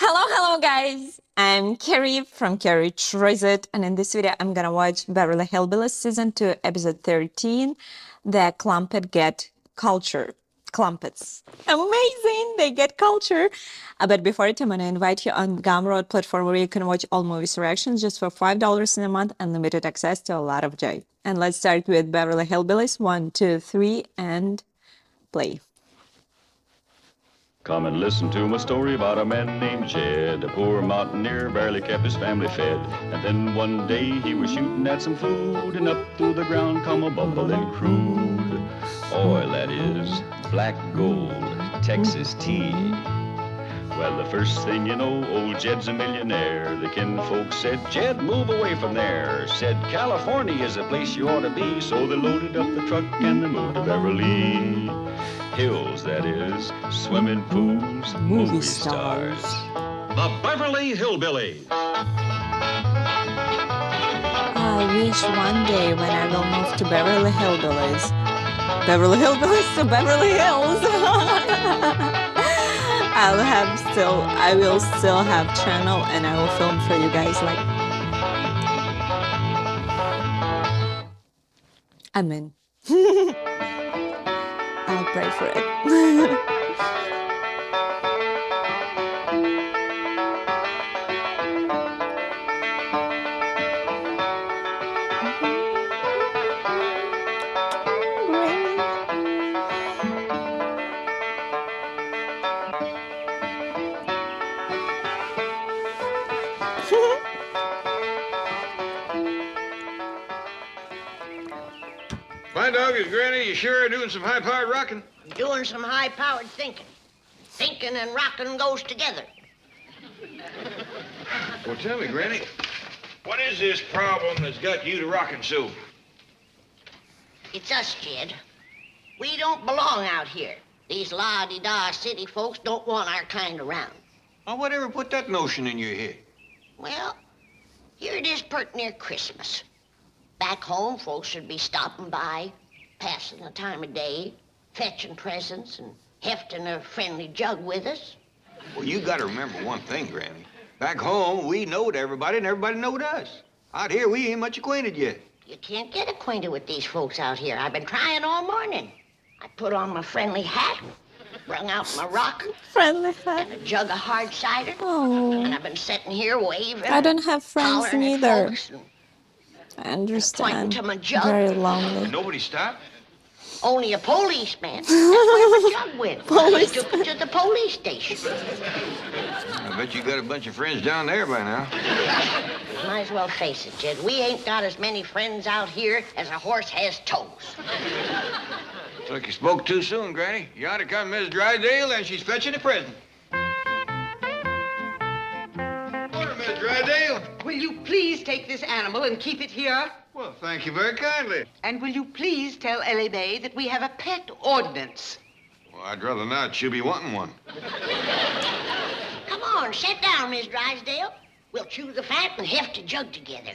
Hello guys! I'm Carrie from Carrie Tries It, and in this video I'm gonna watch Beverly Hillbillies Season 2, Episode 13, The Clampett Get Culture. Clampetts. Amazing! They get culture! But before it, I'm gonna invite you on Gumroad platform where you can watch all movies reactions just for $5 in a month and limited access to a lot of joy. And let's start with Beverly Hillbillies. 1, 2, 3, and play. Come and listen to my story about a man named Jed. A poor mountaineer barely kept his family fed. And then one day he was shooting at some food, and up through the ground come a bubbling crude oil, that is, black gold, Texas tea. Well, the first thing you know, old Jed's a millionaire. The kinfolks said, Jed, move away from there. Said, California is a place you ought to be. So they loaded up the truck and they moved to Beverly Hills, that is, swimming pools, movie stars. The Beverly Hillbillies. I wish one day when I will move to Beverly Hillbillies to Beverly Hills. I will still have channel and I will film for you guys like. I'm in. I'll pray for it. My dog is Granny. You sure are doing some high-powered rocking? Doing some high-powered thinking. Thinking and rocking goes together. Well, tell me, Granny, what is this problem that's got you to rocking so? It's us, Jed. We don't belong out here. These la-di-da city folks don't want our kind around. Well, whatever put that notion in your head? Well, here it is pert near Christmas. Back home, folks should be stopping by, passing the time of day, fetching presents and hefting a friendly jug with us. Well, you got to remember one thing, Granny. Back home, we knowed everybody and everybody knowed us. Out here, we ain't much acquainted yet. You can't get acquainted with these folks out here. I've been trying all morning. I put on my friendly hat, brung out my rock, Friendly hat. and a jug of hard cider. Oh, And I've been sitting here waving. I don't have friends hollering at neither. folks and I understand. to my jug. Very lonely. Nobody stopped? Only a policeman. That's where my jug went. He Police. took it to the police station. I bet you got a bunch of friends down there by now. Might as well face it, Jed. We ain't got as many friends out here as a horse has toes. Looks like you spoke too soon, Granny. You ought to come Miss Drydale, and she's fetching a present. Morning, Miss Drydale. Will you please take this animal and keep it here? Well, thank you very kindly. And will you please tell Ellie Mae that we have a pet ordinance? Well, I'd rather not. She'll be wanting one. Come on, sit down, Miss Drysdale. We'll chew the fat and heft a jug together.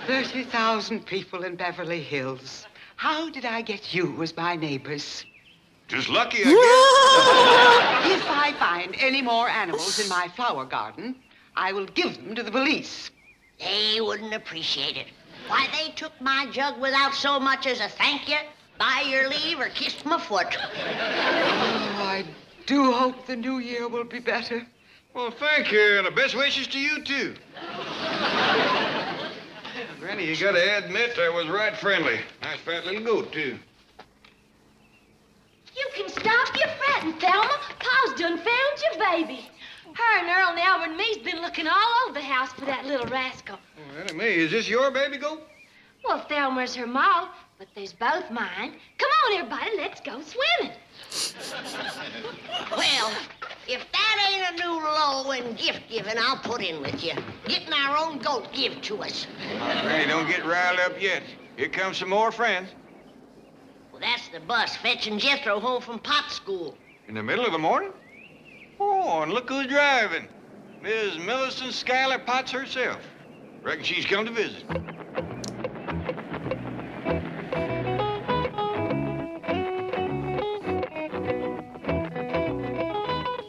30,000 people in Beverly Hills. How did I get you as my neighbors? Just lucky, I If I find any more animals in my flower garden, I will give them to the police. They wouldn't appreciate it. Why, they took my jug without so much as a thank you, by your leave, or kissed my foot. Oh, I do hope the new year will be better. Well, thank you, and the best wishes to you, too. Granny, you gotta admit I was right friendly. Nice fat little goat, too. You can stop your fretting, Thelma. Pa's done found your baby. Her and Earl and Albert and me's been looking all over the house for that little rascal. Well, that ain't me. Is this your baby goat? Well, Thelma's her ma, but there's both mine. Come on, everybody, let's go swimming. Well, if that ain't a new low in gift giving, I'll put in with you. Getting our own goat give to us. Granny, don't get riled up yet. Here comes some more friends. Well, that's the bus fetching Jethro home from pot school. In the middle of the morning? Oh, and look who's driving. Miss Millicent Schuyler Potts herself. Reckon she's come to visit.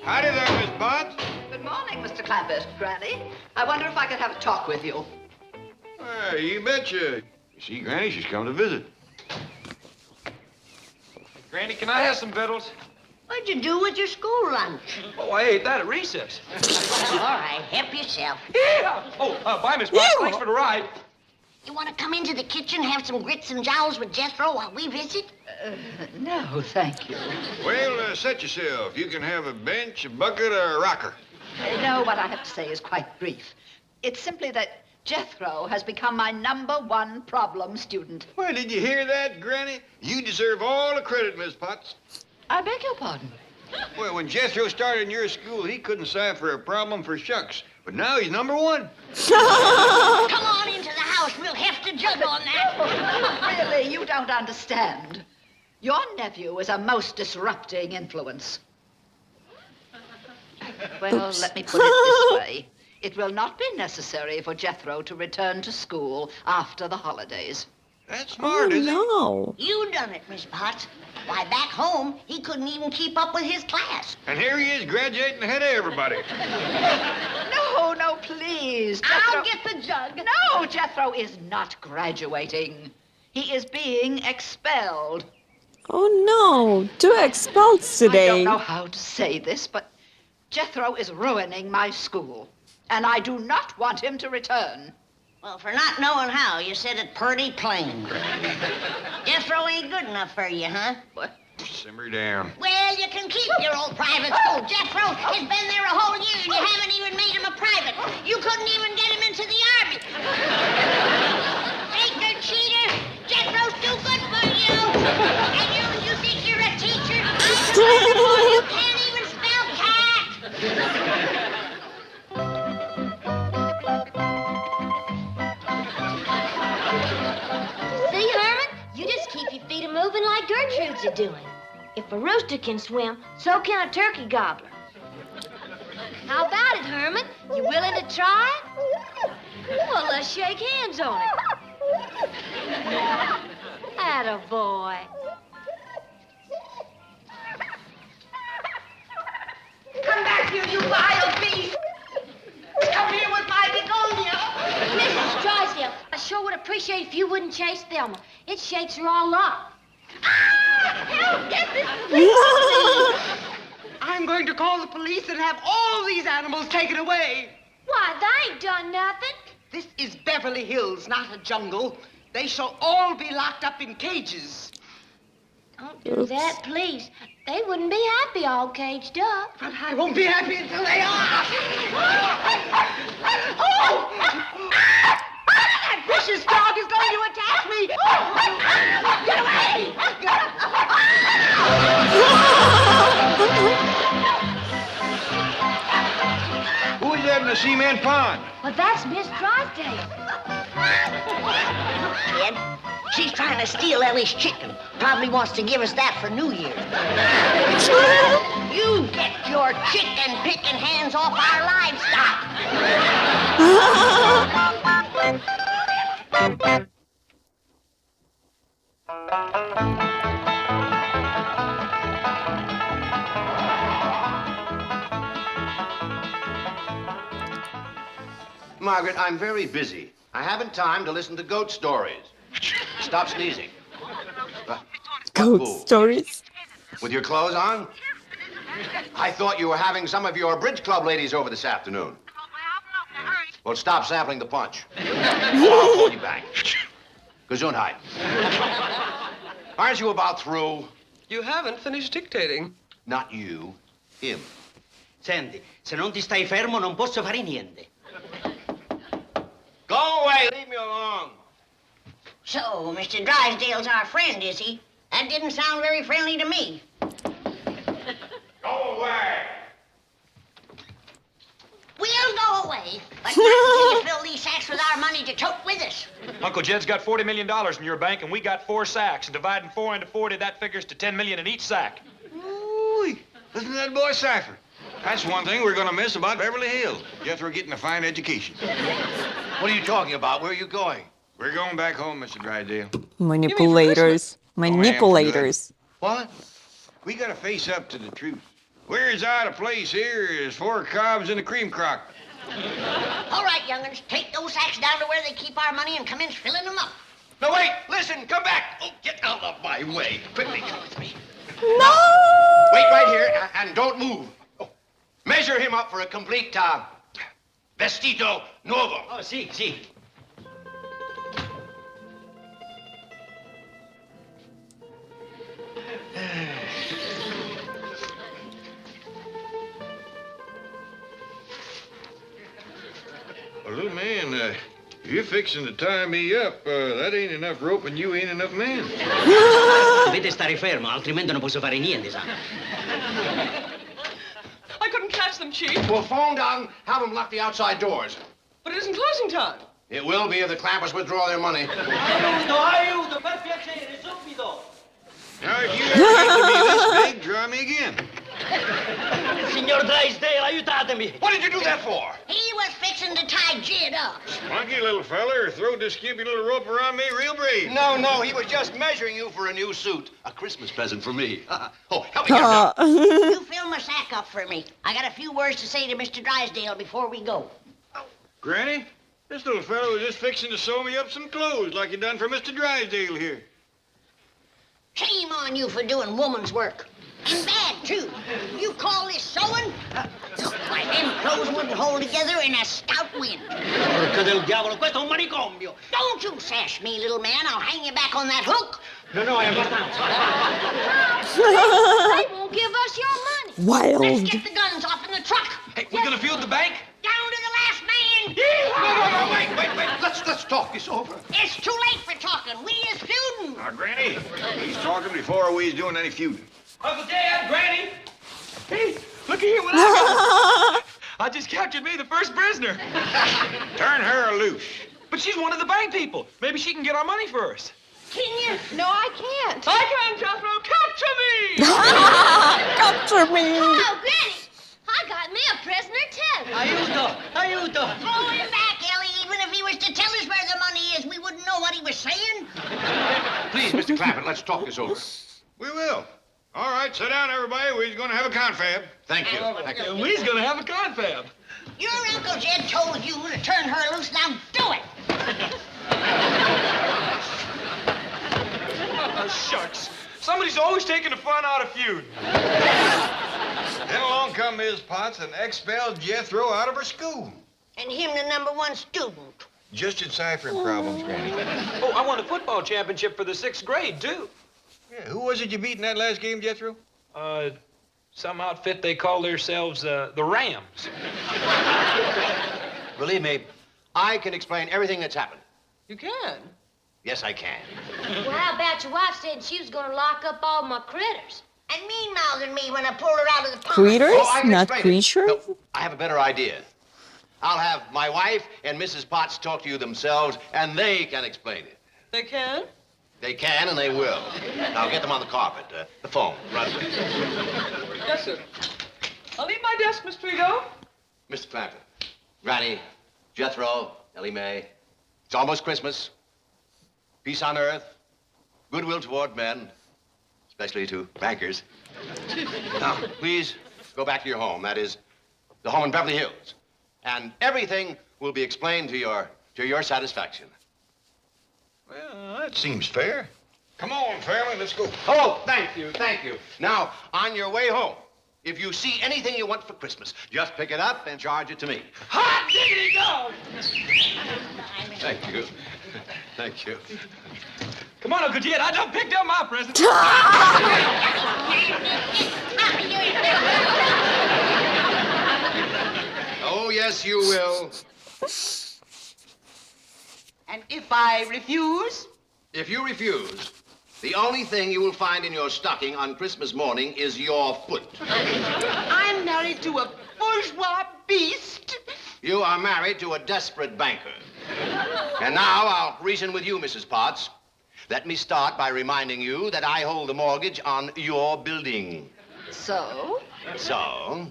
Howdy there, Miss Potts. Good morning, Mr. Clampett. Granny, I wonder if I could have a talk with you. You betcha. You see, Granny, she's come to visit. Granny, can I have some victuals? What'd you do with your school lunch? Oh, I ate that at recess. All right, help yourself. Yeah. Oh, bye, Miss Potts. Thanks for the ride. You want to come into the kitchen, have some grits and jowls with Jethro while we visit? No, thank you. Well, set yourself. You can have a bench, a bucket, or a rocker. No, what I have to say is quite brief. It's simply that Jethro has become my #1 problem student. Well, did you hear that, Granny? You deserve all the credit, Miss Potts. I beg your pardon. Well, when Jethro started in your school, he couldn't cipher a problem for shucks. But now he's #1. Come on into the house. We'll have to jug on that. Really, you don't understand. Your nephew is a most disrupting influence. Well, let me put it this way. It will not be necessary for Jethro to return to school after the holidays. That's smart, isn't it? No. You done it, Miss Potts. Why, back home, he couldn't even keep up with his class. And here he is graduating ahead of everybody. No, please. Jethro... I'll get the jug. No, Jethro is not graduating. He is being expelled. Oh no, 2 expelled I today. don't know how to say this, but Jethro is ruining my school, and I do not want him to return. Well, for not knowing how, you said it pretty plain. Jethro ain't good enough for you, huh? What? Simmer down. Well, you can keep your old private school. Jethro has been there a whole year, and you haven't even made him a private. You couldn't even get him into the army. Faker, cheater, Jethro's too good for you. And you think you're a teacher? You can't even spell cat. See, Herman? You just keep your feet moving like Gertrude's are doing. If a rooster can swim, so can a turkey gobbler. How about it, Herman? You willing to try it? Well, let's shake hands on it. Attaboy. Come back here, you vile beast! Come here with my begonia! Mrs. Drysdale, I sure would appreciate if you wouldn't chase Thelma. It shakes her all up. Help! Get this police! I'm going to call the police and have all these animals taken away. Why, they ain't done nothing. This is Beverly Hills, not a jungle. They shall all be locked up in cages. Don't do that, please. They wouldn't be happy all caged up. But I won't be happy until they are. Oh! That vicious dog is going to attack me. Get away! Who is that in the cement pond? Well, that's Miss Drysdale. Kid, she's trying to steal Ellie's chicken. Probably wants to give us that for New Year. You get your chicken-picking hands off our livestock. Margaret, I'm very busy. I haven't time to listen to goat stories. Stop sneezing. Goat Fool. stories. With your clothes on? I thought you were having some of your bridge club ladies over this afternoon. Well, stop sampling the punch. I'll call you back. Gesundheit. Aren't you about through? You haven't finished dictating. Not you. Him. Senti, se non ti stai fermo non posso fare niente. Go away. Leave me alone. So, Mr. Drysdale's our friend, is he? That didn't sound very friendly to me. Go away. We'll go away, but not until you fill these sacks with our money to tote with us. Uncle Jed's got $40 million in your bank, and we got 4 sacks. Dividing 4 into 40, that figures to $10 million in each sack. Ooh, listen to that boy cipher. That's one thing we're going to miss about Beverly Hills. Jethro getting a fine education. What are you talking about? Where are you going? We're going back home, Mr. Drysdale. Manipulators. Manipulators. What? We got to face up to the truth. Where's out of place here is 4 cobs and a cream crock. All right, young'uns, take those sacks down to where they keep our money and commence filling them up. No, wait, listen, come back. Oh, get out of my way. Quickly, come with me. No! Wait right here and don't move. Oh, measure him up for a complete, vestito nuovo. Oh, sì, sì. Well, little man, you're fixing to tie me up. That ain't enough rope and you ain't enough man. Dovete stare fermo, altrimenti non posso fare niente, sa. I couldn't catch them, Chief. Well, phone down, have them lock the outside doors. But it isn't closing time. It will be if the Clampetts withdraw their money. Aiuto, per piacere, subito. Now, if you ever get to be this big, try me again. Signor Drysdale, aiutatemi. What did you do that for? He was fixing to tie Jed up. Spunky little feller, throw this skimpy little rope around me real brave. No, he was just measuring you for a new suit. A Christmas present for me. Oh, help me get down. You fill my sack up for me. I got a few words to say to Mr. Drysdale before we go. Granny, this little fellow was just fixing to sew me up some clothes like you done for Mr. Drysdale here. Shame on you for doing woman's work. And bad, too. You call this sewing? Why, them clothes wouldn't hold together in a stout wind. Porca del diavolo, questo è un manicomio. Don't you sass me, little man. I'll hang you back on that hook. No, è abbastanza. They won't give us your money. Let's Wild. get the guns off in the truck. Hey, we gonna field the bank? Down to the last man. No, wait. Let's talk this over. It's too late for talking. We is feuding. Now, Granny, he's talking before we's doing any feuding. Uncle Dad, Granny. Hey, look here what I got. I just captured me the first prisoner. Turn her loose. But she's one of the bank people. Maybe she can get our money for us. Can you? No, I can't. I can, Jethro. Capture me! Capture me! Oh, Granny, I got me a prisoner, too. Aiuto. Throw him back, Ellie. Even if he was to tell us where the money is, we wouldn't know what he was saying. Please, Mr. Clampett, let's talk this over. We will. All right, sit down, everybody. We're going to have a confab. Thank you. And we's gonna have a confab. Your Uncle Jed told you to turn her loose. Now do it. Shucks. Somebody's always taking the fun out of feud. Then along come Ms. Potts and expelled Jethro out of her school. And him the #1 student. Just deciphering problems, Granny. Oh, I won a football championship for the 6th grade, too. Yeah, who was it you beat in that last game, Jethro? Some outfit they call themselves the Rams. Believe me, I can explain everything that's happened. You can. Yes, I can. Well, how about your wife said she was going to lock up all my critters? And mean-mouthing me when I pulled her out of the pond. Critters, I can not explain it. creatures? No, I have a better idea. I'll have my wife and Mrs. Potts talk to you themselves, and they can explain it. They can? They can, and they will. Now, get them on the carpet. The phone, right away. Yes, sir. I'll leave my desk, Miss Trigo. Mr. Clampett, Granny, Jethro, Ellie Mae, it's almost Christmas. Peace on earth, goodwill toward men, especially to bankers. Now, please go back to your home. That is, the home in Beverly Hills. And everything will be explained to your satisfaction. Well, that seems fair. Come on, family, let's go. Oh, thank you. Now, on your way home, if you see anything you want for Christmas, just pick it up and charge it to me. Hot diggity dog! Thank you. Come on, Uncle Jed, I done picked up my present. Oh, yes, you will. And if I refuse? If you refuse, the only thing you will find in your stocking on Christmas morning is your foot. I'm married to a bourgeois beast. You are married to a desperate banker. And now I'll reason with you, Mrs. Potts. Let me start by reminding you that I hold the mortgage on your building. So? So,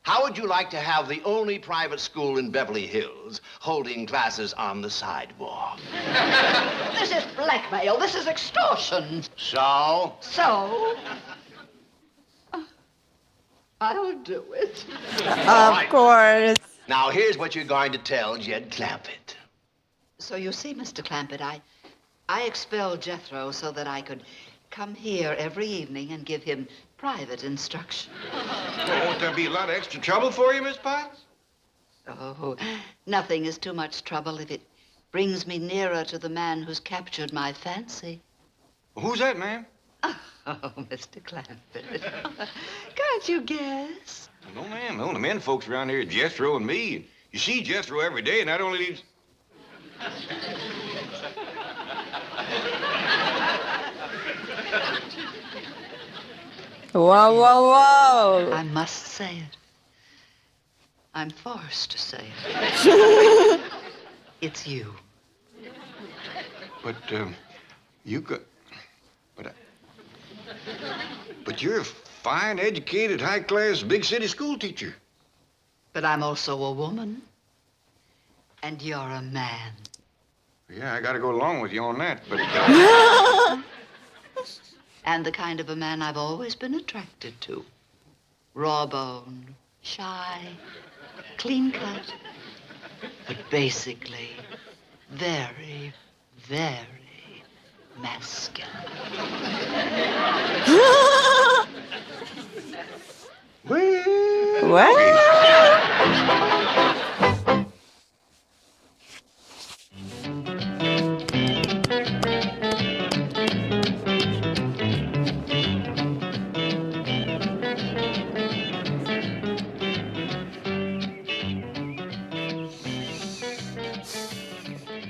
how would you like to have the only private school in Beverly Hills holding classes on the sidewalk? This is blackmail. This is extortion. So? So? I'll do it. Of course. Now, here's what you're going to tell Jed Clampett. So you see, Mr. Clampett, I expelled Jethro so that I could come here every evening and give him private instruction. Well, won't there be a lot of extra trouble for you, Miss Potts? Oh, nothing is too much trouble if it brings me nearer to the man who's captured my fancy. Who's that, ma'am? Oh, Mr. Clampett. Can't you guess? No, ma'am. The only men folks around here are Jethro and me. And you see Jethro every day, and that only leaves... Whoa, whoa, whoa. I must say it. I'm forced to say it. It's you. But, you got... But you're a fine, educated, high-class, big-city school teacher. But I'm also a woman. And you're a man. Yeah, I gotta go along with you on that, but... And the kind of a man I've always been attracted to. Raw-boned, shy, clean-cut. But basically, very, very masculine. What?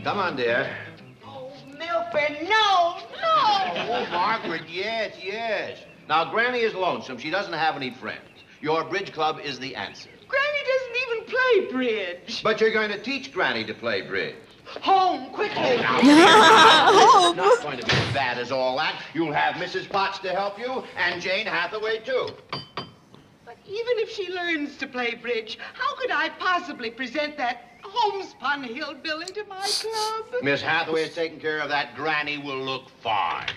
Come on, dear. Oh, Milford, no, no. Oh, Margaret, yes, yes. Now, Granny is lonesome. She doesn't have any friends. Your bridge club is the answer. Granny doesn't even play bridge. But you're going to teach Granny to play bridge. Home, quickly. It's not going to be as bad as all that. You'll have Mrs. Potts to help you, and Jane Hathaway, too. But even if she learns to play bridge, how could I possibly present that homespun hillbilly to my club? Miss Hathaway is taking care of that. Granny will look fine.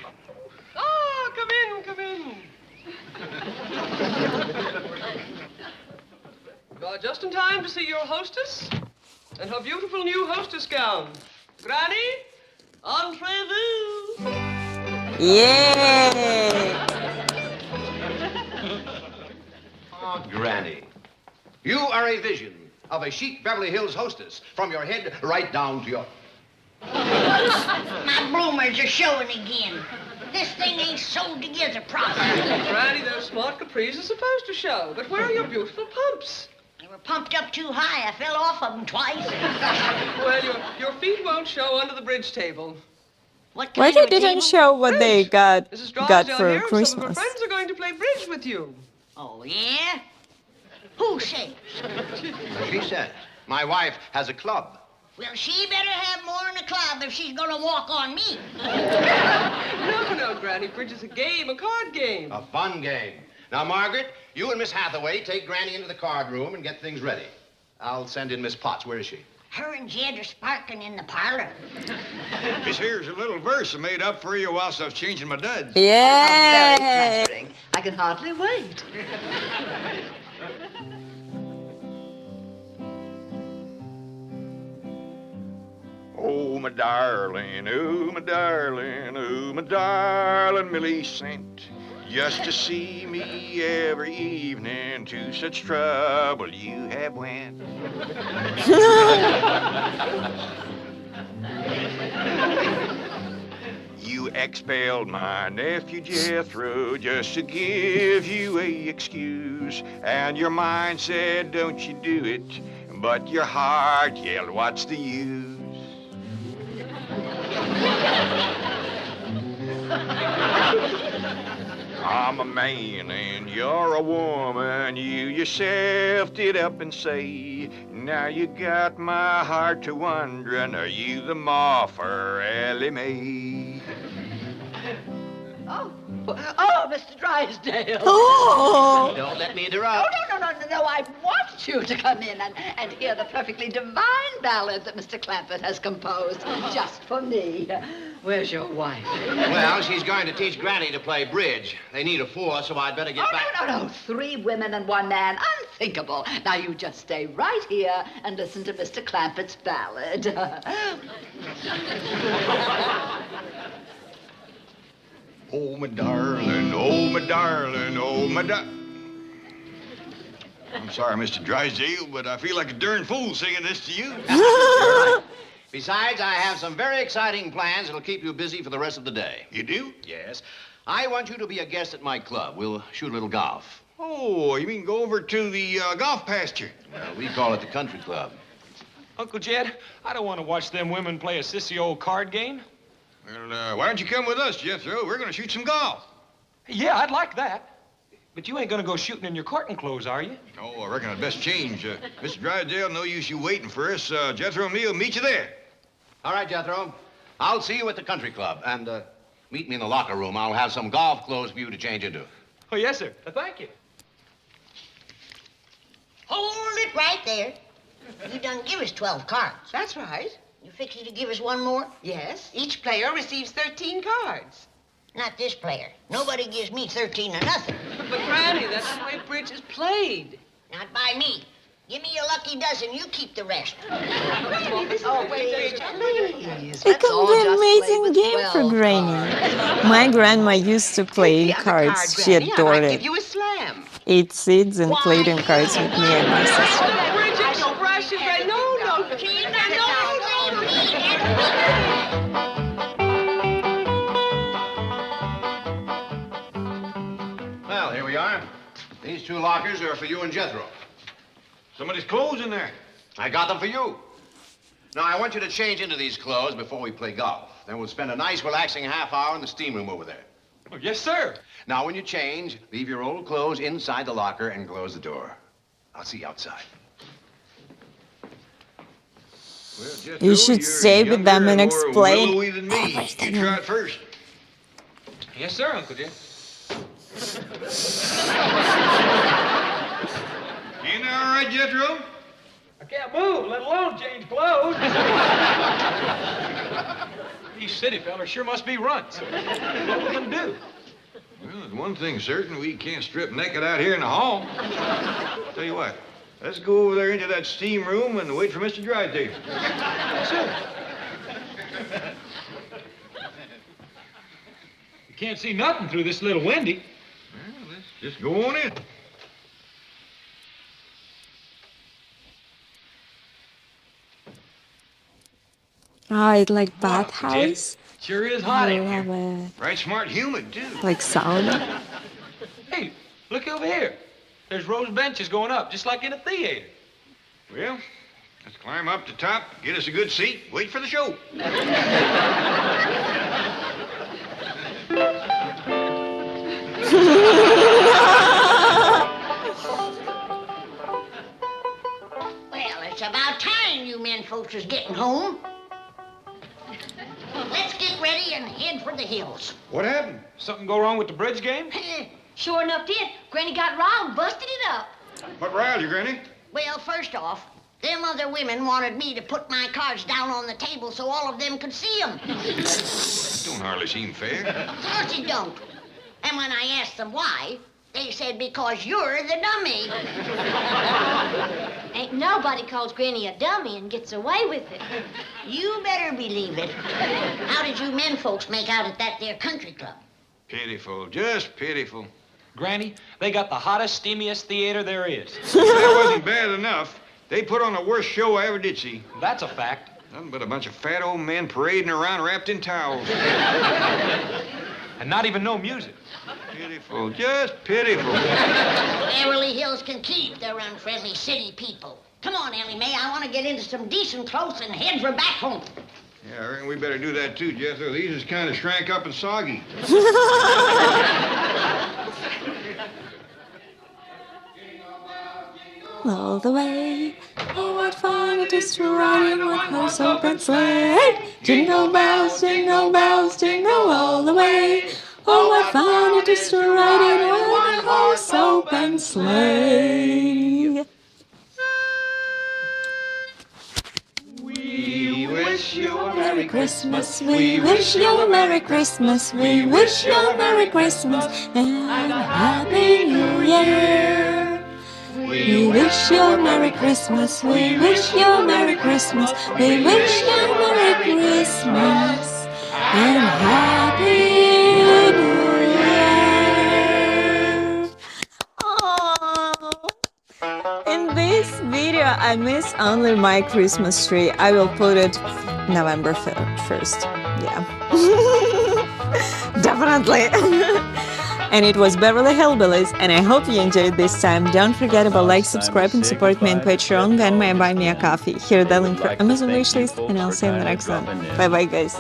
Oh, come in, come in. You are just in time to see your hostess and her beautiful new hostess gown. Granny, entrez-vous. Yeah. Oh, Granny, you are a vision of a chic Beverly Hills hostess, from your head right down to your... My bloomers are showing again. This thing ain't sewed together properly. Granny, those smart capris are supposed to show, but where are your beautiful pumps? They were pumped up too high. I fell off of them twice. Well, your feet won't show under the bridge table. What Why kind they of a didn't table? show what they got Mrs. Drysdale here for and some of her Christmas? friends are going to play bridge with you. Oh, yeah? Who says? She said, my wife has a club. Well, she better have more in the club if she's gonna walk on me. No, Granny. Bridge is a game, a card game. A fun game. Now, Margaret, you and Miss Hathaway take Granny into the card room and get things ready. I'll send in Miss Potts. Where is she? Her and Jed are sparking in the parlor. This here's a little verse I made up for you whilst I was changing my duds. Yeah. Very flattering. I can hardly wait. Oh, my darling, oh, my darling, oh, my darling Millie sent just to see me every evening. To such trouble you have went. You expelled my nephew Jethro just to give you a excuse, and your mind said, don't you do it, but your heart yelled, what's the use? I'm a man and you're a woman. You yourself did up and say, now you got my heart to wondering, are you the moth or Ellie Mae? Oh, Mr. Drysdale. Oh. Don't let me interrupt. No, I want want you to come in and hear the perfectly divine ballad that Mr. Clampett has composed just for me. Where's your wife? Well, she's going to teach Granny to play bridge. They need a fourth, so I'd better get back. No. 3 women and 1 man. Unthinkable. Now, you just stay right here and listen to Mr. Clampett's ballad. Oh, my darling, oh, my darling, oh, my I'm sorry, Mr. Drysdale, but I feel like a darn fool singing this to you. You're right. Besides, I have some very exciting plans that'll keep you busy for the rest of the day. You do? Yes. I want you to be a guest at my club. We'll shoot a little golf. Oh, you mean go over to the golf pasture? Well, we call it the country club. Uncle Jed, I don't want to watch them women play a sissy old card game. Well, why don't you come with us, Jethro? We're going to shoot some golf. Yeah, I'd like that. But you ain't going to go shooting in your courting clothes, are you? Oh, I reckon I'd best change. Mr. Drysdale, no use you waiting for us. Jethro and me will meet you there. All right, Jethro. I'll see you at the country club. And meet me in the locker room. I'll have some golf clothes for you to change into. Oh, yes, sir. Thank you. Hold it right there. You done give us 12 cards. That's right. You fixing to give us one more? Yes, each player receives 13 cards. Not this player. Nobody gives me 13 or nothing. But, Granny, that's the way bridge is played. Not by me. Give me your lucky dozen. You keep the rest. Granny, this is Please. It can be an amazing game for Granny. My grandma used to play in cards. She adored Give it. you a slam. Ate seeds and played in cards with me and my sister. Bridget, don't rush it, Granny. No. Well, here we are. These 2 lockers are for you and Jethro. Somebody's clothes in there. I got them for you. Now, I want you to change into these clothes before we play golf. Then we'll spend a nice, relaxing half hour in the steam room over there. Oh, yes, sir. Now, when you change, leave your old clothes inside the locker and close the door. I'll see you outside. Well, Jethro, You should you're stay with them younger and more explain willowy than me. everything. You try it first. Yes, sir, Uncle Jed. You know all right, Jethro? I can't move, let alone change clothes. These city fellas sure must be runts. What will them do? Well, there's one thing certain. We can't strip naked out here in the hall. Tell you what, let's go over there into that steam room and wait for Mr. Drysdale. Yes, sir. You can't see nothing through this little windy. Well, let's just go on in. Oh, it's like bathhouse. Sure is hot I in love here. it. Right smart humid, too. Like sauna. Hey, look over here. There's rows of benches going up, just like in a theater. Well, let's climb up the top, get us a good seat, wait for the show. Well, it's about time you men folks is getting home. Let's get ready and head for the hills. What happened? Something go wrong with the bridge game? Sure enough did. Granny got riled and busted it up. What riled you, Granny? Well, first off, them other women wanted me to put my cards down on the table so all of them could see them. Don't hardly seem fair. Of course it don't. And when I asked them why, they said because you're the dummy. Ain't nobody calls Granny a dummy and gets away with it. You better believe it. How did you men folks make out at that there country club? Pitiful, just pitiful. Granny, they got the hottest, steamiest theater there is. That wasn't bad enough. They put on the worst show I ever did see. That's a fact. Nothing but a bunch of fat old men parading around wrapped in towels. And not even no music. Pitiful, just pitiful. Beverly Hills can keep their unfriendly city people. Come on, Ellie Mae. I want to get into some decent clothes and head for back home. Yeah, I reckon we better do that too, Jethro. These is kind of shrank up and soggy. All the way. Oh, what fun it is to ride in one horse open sleigh. Jingle bells, jingle all the way. Oh, what fun it is to ride in one horse open sleigh. Merry Christmas. We wish you a Merry Christmas. We wish you a Merry Christmas and a Happy New Year. We wish you a Merry Christmas. We wish you a Merry Christmas. We wish you a Merry Christmas and a Happy New Year. Aww. In this video, I miss only my Christmas tree. I will put it November 1st. Yeah. Definitely. And it was Beverly Hillbillies, and I hope you enjoyed this time. Don't forget about like, subscribe, and support me on Patreon, Venmo, and buy me a coffee. Here the link for Amazon wishlist, and I'll see you in the next one. Bye bye, guys.